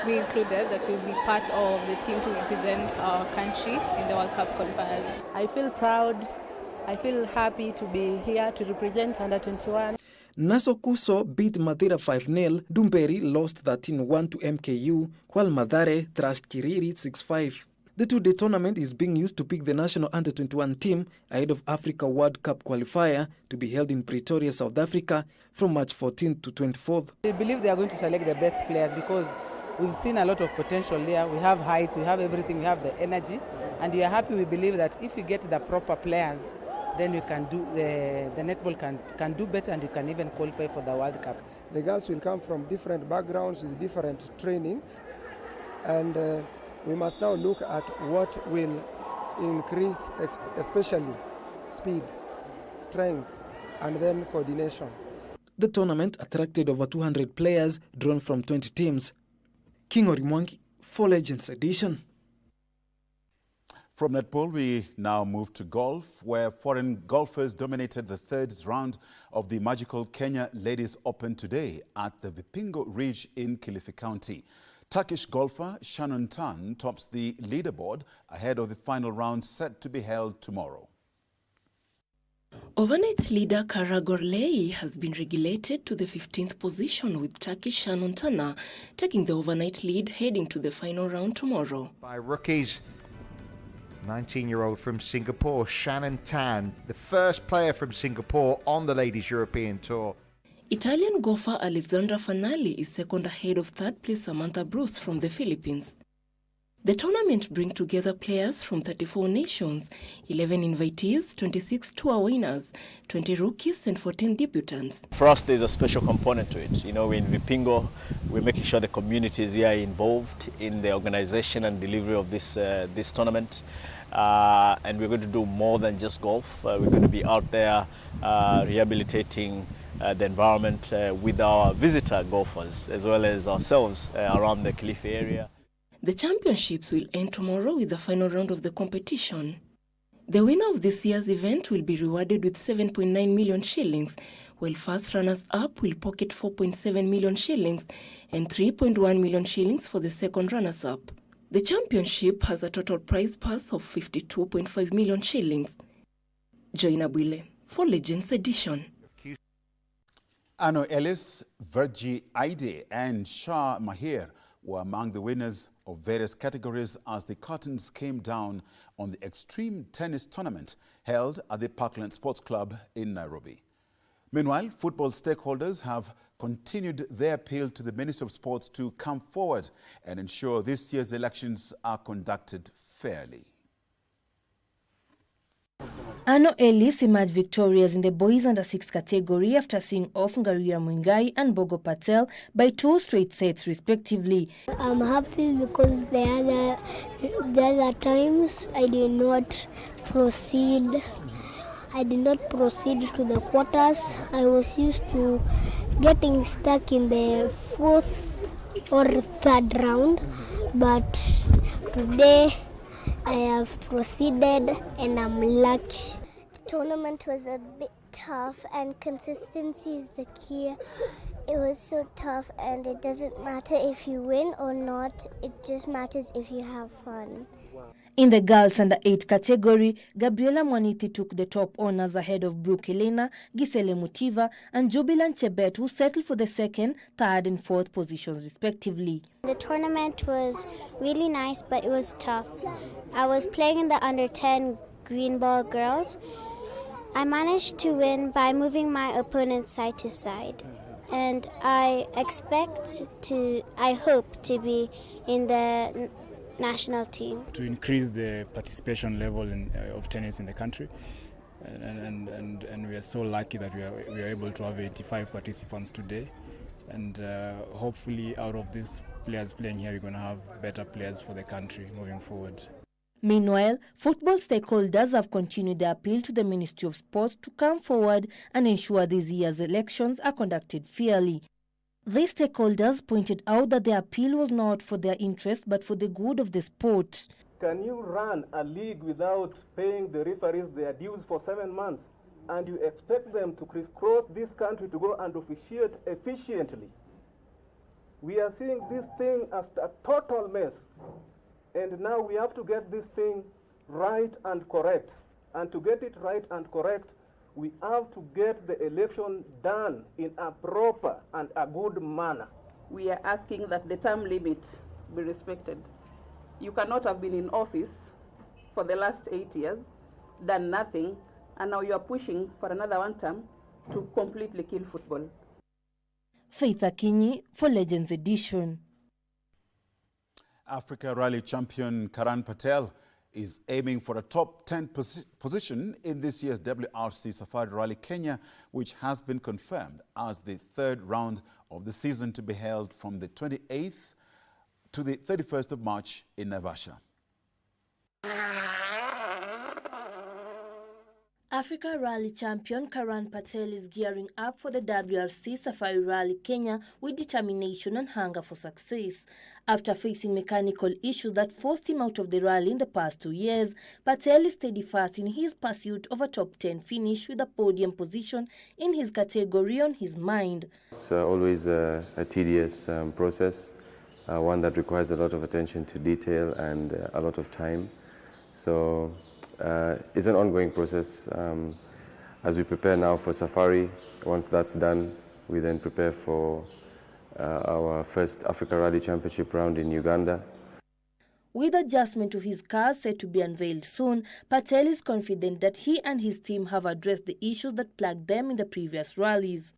we included, that will be part of the team to represent our country in the World Cup qualifiers. I feel proud. I feel happy to be here to represent under 21. Naso Kuso beat Mathira 5-0. Dumberi lost 13-1 to MKU, while Mathare thrashed Kiriri 6-5. The two-day tournament is being used to pick the national under-21 team ahead of Africa World Cup qualifier to be held in Pretoria, South Africa from March 14th to 24th. I believe they are going to select the best players because we've seen a lot of potential there. We have height, we have everything, we have the energy, and we are happy. We believe that if we get the proper players, then we can do the netball can do better, and you can even qualify for the World Cup. The girls will come from different backgrounds with different trainings, and we must now look at what will increase, especially speed, strength, and then coordination. The tournament attracted over 200 players drawn from 20 teams. King Orimwangi, 4 Legends Edition. From netball, we now move to golf, where foreign golfers dominated the third round of the magical Kenya Ladies Open today at the Vipingo Ridge in Kilifi County. Turkish golfer Shannon Tan tops the leaderboard ahead of the final round set to be held tomorrow. Overnight leader Kara Gorlei has been relegated to the 15th position, with Turkish Shannon Tan taking the overnight lead heading to the final round tomorrow. By rookies, 19-year-old from Singapore, Shannon Tan, the first player from Singapore on the Ladies European Tour. Italian golfer Alexandra Fanali is second ahead of third place Samantha Bruce from the Philippines. The tournament brings together players from 34 nations, 11 invitees, 26 tour winners, 20 rookies and 14 debutants. For us, there's a special component to it. You know, in Vipingo, we're making sure the community is here involved in the organization and delivery of this tournament. And we're going to do more than just golf. We're going to be out there rehabilitating the environment with our visitor golfers as well as ourselves around the Kilifi area. The championships will end tomorrow with the final round of the competition. The winner of this year's event will be rewarded with 7.9 million shillings, while first runners-up will pocket 4.7 million shillings and 3.1 million shillings for the second runners-up. The championship has a total prize purse of 52.5 million shillings. Joina Bwile for Legends Edition. Ano Ellis, Virgie Aide and Shah Mahir were among the winners of various categories as the curtains came down on the Extreme Tennis Tournament held at the Parkland Sports Club in Nairobi. Meanwhile, football stakeholders have continued their appeal to the Ministry of Sports to come forward and ensure this year's elections are conducted fairly. Ano Ellis emerged victorious in the boys under-6 category after seeing off Ngaria Mwingai and Bogo Patel by 2 straight sets respectively. I'm happy because the other times I did not proceed to the quarters. I was used to getting stuck in the 4th or 3rd round, but today I have proceeded and I'm lucky. The tournament was a bit tough and consistency is the key. It was so tough and it doesn't matter if you win or not, it just matters if you have fun. In the girls under-8 category, Gabriela Mwaniti took the top honors ahead of Brooke Elena, Gisele Mutiva and Jubilant Chebet, who settled for the 2nd, 3rd and 4th positions respectively. The tournament was really nice, but it was tough. I was playing in the under-10 green ball girls. I managed to win by moving my opponent side to side. And I hope to be in the national team. To increase the participation level of tennis in the country, and we are so lucky that we are able to have 85 participants today, and hopefully out of these players playing here we're going to have better players for the country moving forward. Meanwhile, football stakeholders have continued their appeal to the Ministry of Sports to come forward and ensure this year's elections are conducted fairly. These stakeholders pointed out that the appeal was not for their interest but for the good of the sport. Can you run a league without paying the referees their dues for 7 months and you expect them to crisscross this country to go and officiate efficiently? We are seeing this thing as a total mess, and now we have to get this thing right and correct. And to get it right and correct, we have to get the election done in a proper and a good manner. We are asking that the term limit be respected. You cannot have been in office for the last 8 years, done nothing, and now you are pushing for another 1 term to completely kill football. Faith Akinyi for Legends Edition. Africa Rally champion Karan Patel is aiming for a top 10 position in this year's WRC Safari Rally Kenya, which has been confirmed as the 3rd round of the season to be held from the 28th to the 31st of March in Naivasha. Africa Rally champion Karan Patel is gearing up for the WRC Safari Rally Kenya with determination and hunger for success. After facing mechanical issues that forced him out of the rally in the past 2 years, Patel is steadfast in his pursuit of a top 10 finish with a podium position in his category on his mind. It's always a tedious process, one that requires a lot of attention to detail and a lot of time. So it's an ongoing process. As we prepare now for Safari, once that's done, we then prepare for our first Africa Rally Championship round in Uganda. With adjustment to his car set to be unveiled soon, Patel is confident that he and his team have addressed the issues that plagued them in the previous rallies.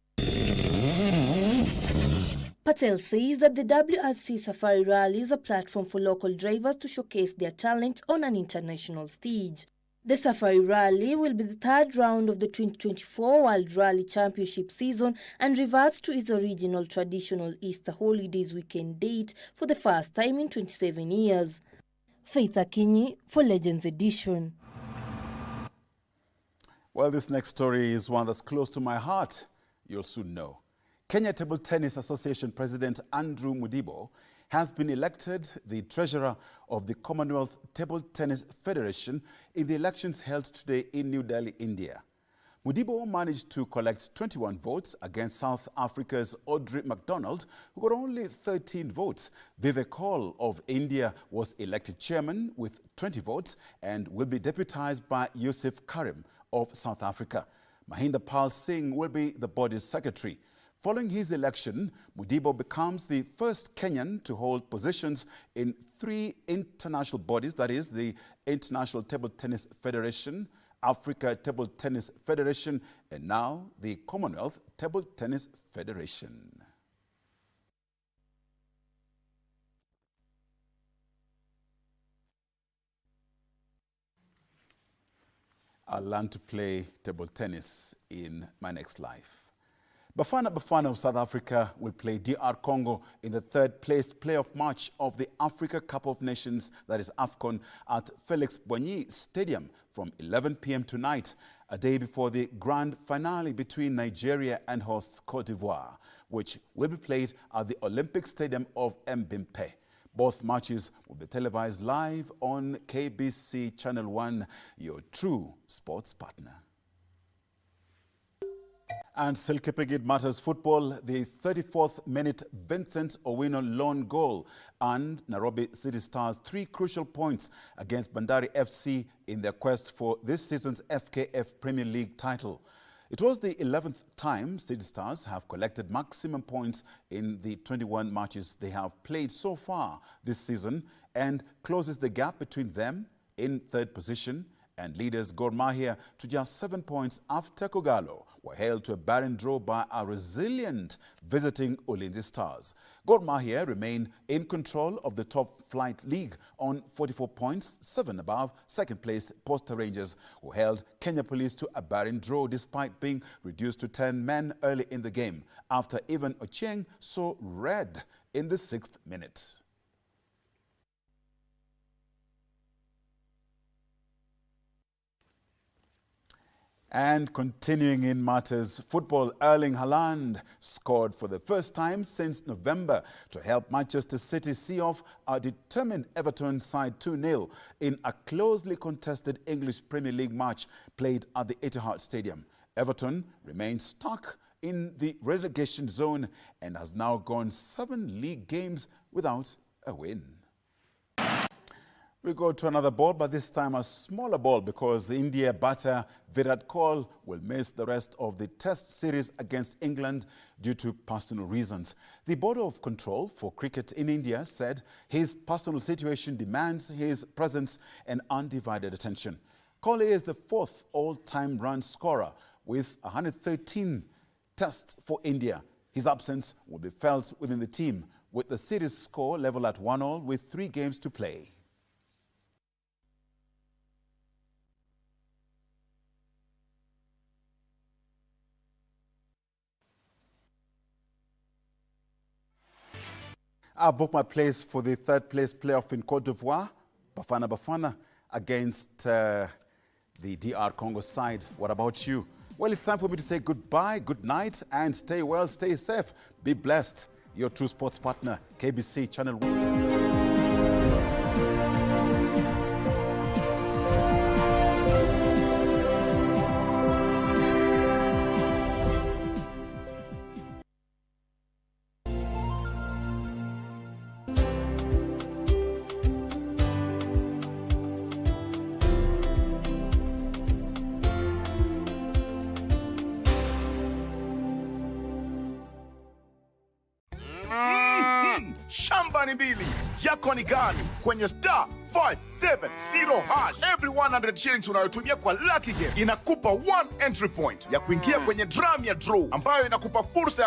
Patel says that the WRC Safari Rally is a platform for local drivers to showcase their talent on an international stage. The Safari Rally will be the third round of the 2024 World Rally Championship season and reverts to its original traditional Easter holidays weekend date for the first time in 27 years. Faith Akinyi for Legends Edition. Well, this next story is one that's close to my heart. You'll soon know. Kenya Table Tennis Association President Andrew Mudibo has been elected the treasurer of the Commonwealth Table Tennis Federation in the elections held today in New Delhi, India. Mudibo managed to collect 21 votes against South Africa's Audrey McDonald, who got only 13 votes. Vivek Hall of India was elected chairman with 20 votes and will be deputized by Yusuf Karim of South Africa. Mahinda Pal Singh will be the body's secretary. Following his election, Mudibo becomes the first Kenyan to hold positions in 3 international bodies, that is, the International Table Tennis Federation, Africa Table Tennis Federation, and now the Commonwealth Table Tennis Federation. I'll learn to play table tennis in my next life. Bafana of South Africa will play DR Congo in the third-place playoff match of the Africa Cup of Nations, that is AFCON, at Felix Boigny Stadium from 11 p.m. tonight, a day before the grand finale between Nigeria and hosts Cote d'Ivoire, which will be played at the Olympic Stadium of Mbimpe. Both matches will be televised live on KBC Channel 1, your true sports partner. And still keeping it matters football, the 34th minute Vincent Owino lone goal and Nairobi City Stars 3 crucial points against Bandari FC in their quest for this season's FKF Premier League title. It was the 11th time City Stars have collected maximum points in the 21 matches they have played so far this season and closes the gap between them in third position and leaders Gor Mahia to just 7 points after Kogalo were held to a barren draw by a resilient visiting Ulinzi Stars. Gor Mahia remain in control of the top flight league on 44 points, 7 above second-placed Posta Rangers, who held Kenya Police to a barren draw despite being reduced to 10 men early in the game after Ivan Ochieng saw red in the 6th minute. And continuing in matters football, Erling Haaland scored for the first time since November to help Manchester City see off a determined Everton side 2-0 in a closely contested English Premier League match played at the Etihad Stadium. Everton remains stuck in the relegation zone and has now gone 7 league games without a win. We go to another ball, but this time a smaller ball because India batter Virat Kohli will miss the rest of the Test series against England due to personal reasons. The Board of Control for Cricket in India said his personal situation demands his presence and undivided attention. Kohli is the 4th all-time run scorer with 113 tests for India. His absence will be felt within the team, with the series score level at 1-1 with 3 games to play. I've booked my place for the 3rd place playoff in Cote d'Ivoire, Bafana against the DR Congo side. What about you? Well, it's time for me to say goodbye, good night, and stay well, stay safe, be blessed. Your true sports partner, KBC Channel 1. Shamba ni mbili, yako ni gani? Kwenye star 570 hash. Every 100 shillings unayotumia kwa Lucky Game inakupa 1 entry point ya kuingia kwenye drum ya draw ambayo inakupa fursa ya